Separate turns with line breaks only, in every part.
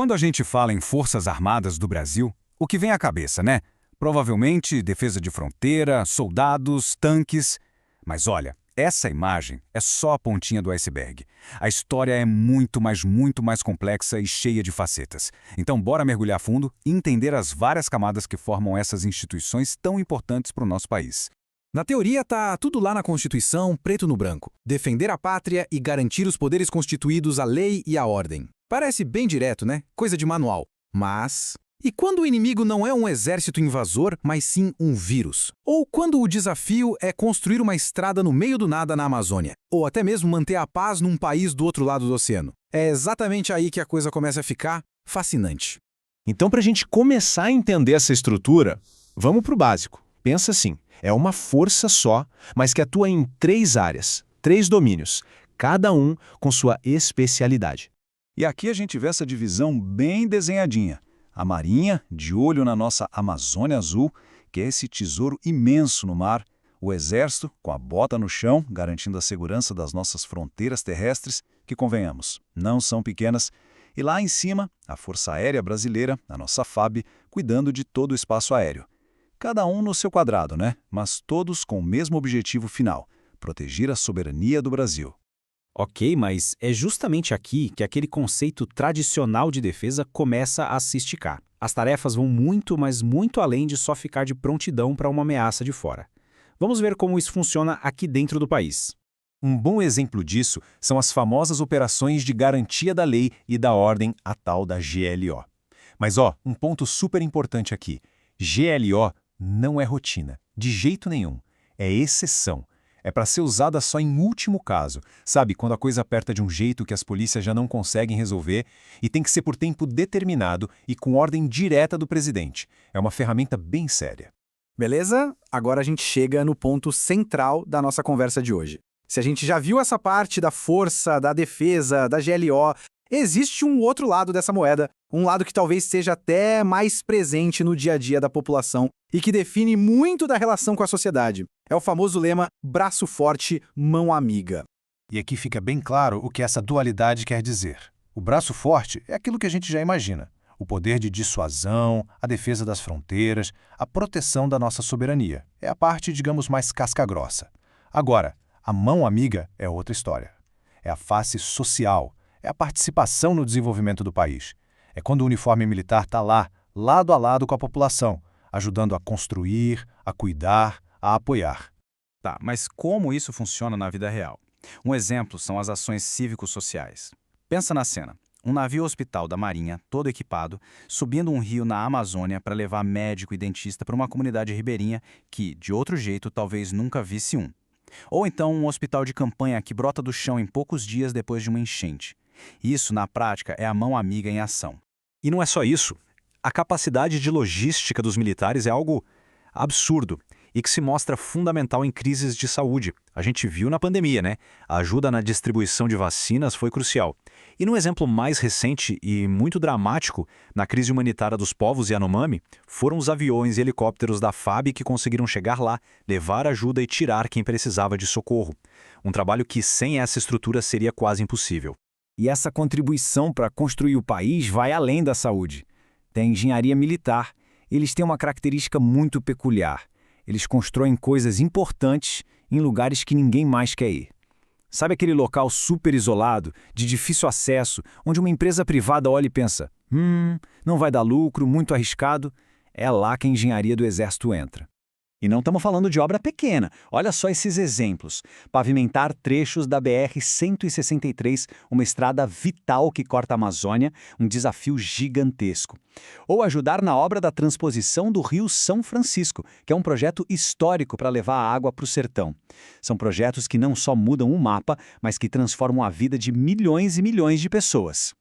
Quando a gente fala em Forças Armadas do Brasil, o que vem à cabeça, né? Provavelmente defesa de fronteira, soldados, tanques. Mas olha, essa imagem é só a pontinha do iceberg. A história é muito mais complexa e cheia de facetas. Então bora mergulhar fundo e entender as várias camadas que formam essas instituições tão importantes para o nosso país.
Na teoria, tá tudo lá na Constituição, preto no branco. Defender a pátria e garantir os poderes constituídos, a lei e a ordem. Parece bem direto, né? Coisa de manual. Mas... e quando o inimigo não é um exército invasor, mas sim um vírus? Ou quando o desafio é construir uma estrada no meio do nada na Amazônia? Ou até mesmo manter a paz num país do outro lado do oceano? É exatamente aí que a coisa começa a ficar fascinante.
Então, para a gente começar a entender essa estrutura, vamos para o básico. Pensa assim, é uma força só, mas que atua em 3 áreas, 3 domínios, cada um com sua especialidade.
E aqui a gente vê essa divisão bem desenhadinha. A Marinha, de olho na nossa Amazônia Azul, que é esse tesouro imenso no mar. O Exército, com a bota no chão, garantindo a segurança das nossas fronteiras terrestres, que, convenhamos, não são pequenas. E lá em cima, a Força Aérea Brasileira, a nossa FAB, cuidando de todo o espaço aéreo. Cada um no seu quadrado, né? Mas todos com o mesmo objetivo final: proteger a soberania do Brasil.
Ok, mas é justamente aqui que aquele conceito tradicional de defesa começa a se esticar. As tarefas vão muito, mas muito além de só ficar de prontidão para uma ameaça de fora. Vamos ver como isso funciona aqui dentro do país.
Um bom exemplo disso são as famosas operações de garantia da lei e da ordem, a tal da GLO. Mas um ponto super importante aqui. GLO não é rotina, de jeito nenhum. É exceção. É para ser usada só em último caso, sabe? Quando a coisa aperta de um jeito que as polícias já não conseguem resolver e tem que ser por tempo determinado e com ordem direta do presidente. É uma ferramenta bem séria.
Beleza? Agora a gente chega no ponto central da nossa conversa de hoje. Se a gente já viu essa parte da força, da defesa, da GLO, existe um outro lado dessa moeda, um lado que talvez seja até mais presente no dia a dia da população e que define muito da relação com a sociedade. É o famoso lema braço forte, mão amiga.
E aqui fica bem claro o que essa dualidade quer dizer. O braço forte é aquilo que a gente já imagina. O poder de dissuasão, a defesa das fronteiras, a proteção da nossa soberania. É a parte, digamos, mais casca-grossa. Agora, a mão amiga é outra história. É a face social, é a participação no desenvolvimento do país. É quando o uniforme militar está lá, lado a lado com a população, ajudando a construir, a cuidar, a apoiar.
Tá, mas como isso funciona na vida real? Um exemplo são as ações cívico-sociais. Pensa na cena. Um navio hospital da Marinha, todo equipado, subindo um rio na Amazônia para levar médico e dentista para uma comunidade ribeirinha que, de outro jeito, talvez nunca visse um. Ou então um hospital de campanha que brota do chão em poucos dias depois de uma enchente. Isso, na prática, é a mão amiga em ação.
E não é só isso. A capacidade de logística dos militares é algo absurdo e que se mostra fundamental em crises de saúde. A gente viu na pandemia, né? A ajuda na distribuição de vacinas foi crucial. E num exemplo mais recente e muito dramático, na crise humanitária dos povos Yanomami, foram os aviões e helicópteros da FAB que conseguiram chegar lá, levar ajuda e tirar quem precisava de socorro. Um trabalho que sem essa estrutura seria quase impossível.
E essa contribuição para construir o país vai além da saúde. Tem engenharia militar. Eles têm uma característica muito peculiar. Eles constroem coisas importantes em lugares que ninguém mais quer ir. Sabe aquele local super isolado, de difícil acesso, onde uma empresa privada olha e pensa, não vai dar lucro, muito arriscado? É lá que a engenharia do Exército entra.
E não estamos falando de obra pequena. Olha só esses exemplos. Pavimentar trechos da BR-163, uma estrada vital que corta a Amazônia, um desafio gigantesco. Ou ajudar na obra da transposição do Rio São Francisco, que é um projeto histórico para levar a água para o sertão. São projetos que não só mudam o mapa, mas que transformam a vida de milhões e milhões de pessoas.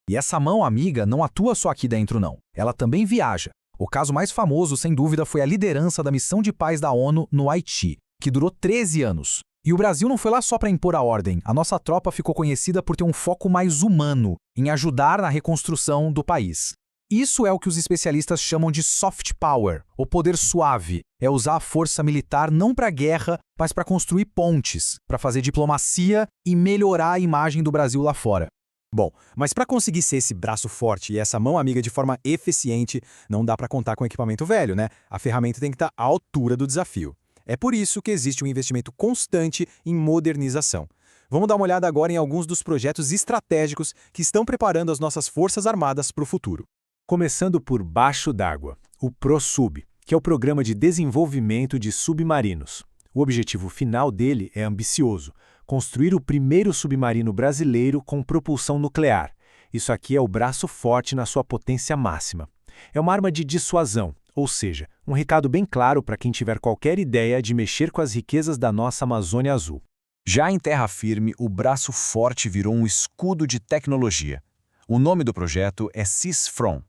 E essa mão amiga não atua só aqui dentro, não. Ela também viaja. O caso mais famoso, sem dúvida, foi a liderança da missão de paz da ONU no Haiti, que durou 13 anos. E o Brasil não foi lá só para impor a ordem. A nossa tropa ficou conhecida por ter um foco mais humano, em ajudar na reconstrução do país. Isso é o que os especialistas chamam de soft power, ou poder suave. É usar a força militar não para guerra, mas para construir pontes, para fazer diplomacia e melhorar a imagem do Brasil lá fora. Bom, mas para conseguir ser esse braço forte e essa mão amiga de forma eficiente, não dá para contar com equipamento velho, né? A ferramenta tem que estar à altura do desafio. É por isso que existe um investimento constante em modernização. Vamos dar uma olhada agora em alguns dos projetos estratégicos que estão preparando as nossas Forças Armadas para o futuro.
Começando por Baixo d'Água, o ProSub, que é o Programa de Desenvolvimento de Submarinos. O objetivo final dele é ambicioso: construir o primeiro submarino brasileiro com propulsão nuclear. Isso aqui é o braço forte na sua potência máxima. É uma arma de dissuasão, ou seja, um recado bem claro para quem tiver qualquer ideia de mexer com as riquezas da nossa Amazônia Azul.
Já em terra firme, o braço forte virou um escudo de tecnologia. O nome do projeto é CISFRON.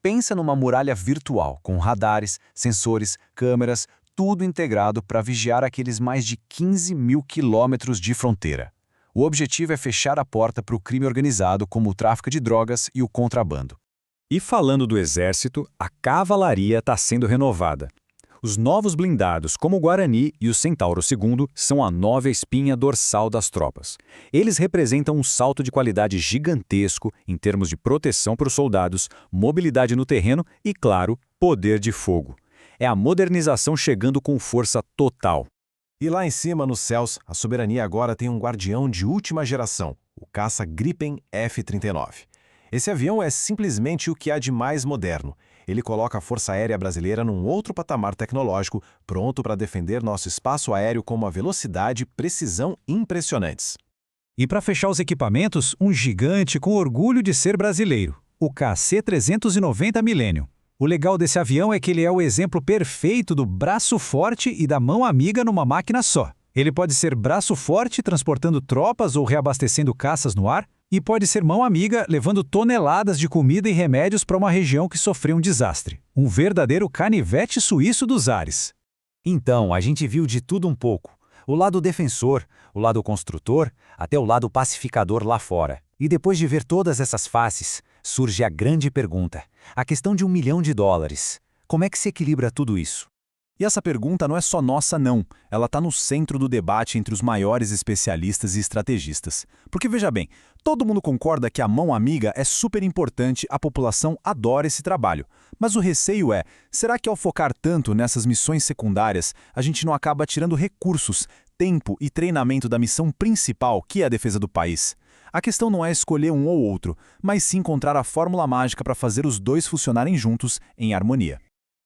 Pensa numa muralha virtual, com radares, sensores, câmeras, tudo integrado para vigiar aqueles mais de 15 mil quilômetros de fronteira. O objetivo é fechar a porta para o crime organizado, como o tráfico de drogas e o contrabando.
E falando do Exército, a cavalaria está sendo renovada. Os novos blindados, como o Guarani e o Centauro II, são a nova espinha dorsal das tropas. Eles representam um salto de qualidade gigantesco em termos de proteção para os soldados, mobilidade no terreno e, claro, poder de fogo. É a modernização chegando com força total.
E lá em cima, nos céus, a soberania agora tem um guardião de última geração, o caça Gripen F-39. Esse avião é simplesmente o que há de mais moderno. Ele coloca a Força Aérea Brasileira num outro patamar tecnológico, pronto para defender nosso espaço aéreo com uma velocidade e precisão impressionantes.
E para fechar os equipamentos, um gigante com orgulho de ser brasileiro, o KC-390 Millennium. O legal desse avião é que ele é o exemplo perfeito do braço forte e da mão amiga numa máquina só. Ele pode ser braço forte transportando tropas ou reabastecendo caças no ar, e pode ser mão amiga levando toneladas de comida e remédios para uma região que sofreu um desastre. Um verdadeiro canivete suíço dos ares.
Então, a gente viu de tudo um pouco. O lado defensor, o lado construtor, até o lado pacificador lá fora. E depois de ver todas essas faces, surge a grande pergunta, a questão de $1 milhão. Como é que se equilibra tudo isso?
E essa pergunta não é só nossa, não. Ela está no centro do debate entre os maiores especialistas e estrategistas. Porque, veja bem, todo mundo concorda que a mão amiga é super importante, a população adora esse trabalho. Mas o receio é, será que ao focar tanto nessas missões secundárias, a gente não acaba tirando recursos, tempo e treinamento da missão principal, que é a defesa do país? A questão não é escolher um ou outro, mas sim encontrar a fórmula mágica para fazer os dois funcionarem juntos, em harmonia.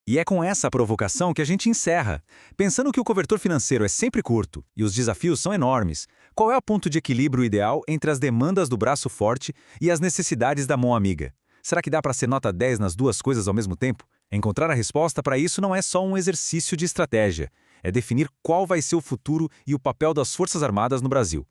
E é com essa provocação que a gente encerra. Pensando que o cobertor financeiro é sempre curto e os desafios são enormes, qual é o ponto de equilíbrio ideal entre as demandas do braço forte e as necessidades da mão amiga? Será que dá para ser nota 10 nas duas coisas ao mesmo tempo? Encontrar a resposta para isso não é só um exercício de estratégia, é definir qual vai ser o futuro e o papel das Forças Armadas no Brasil.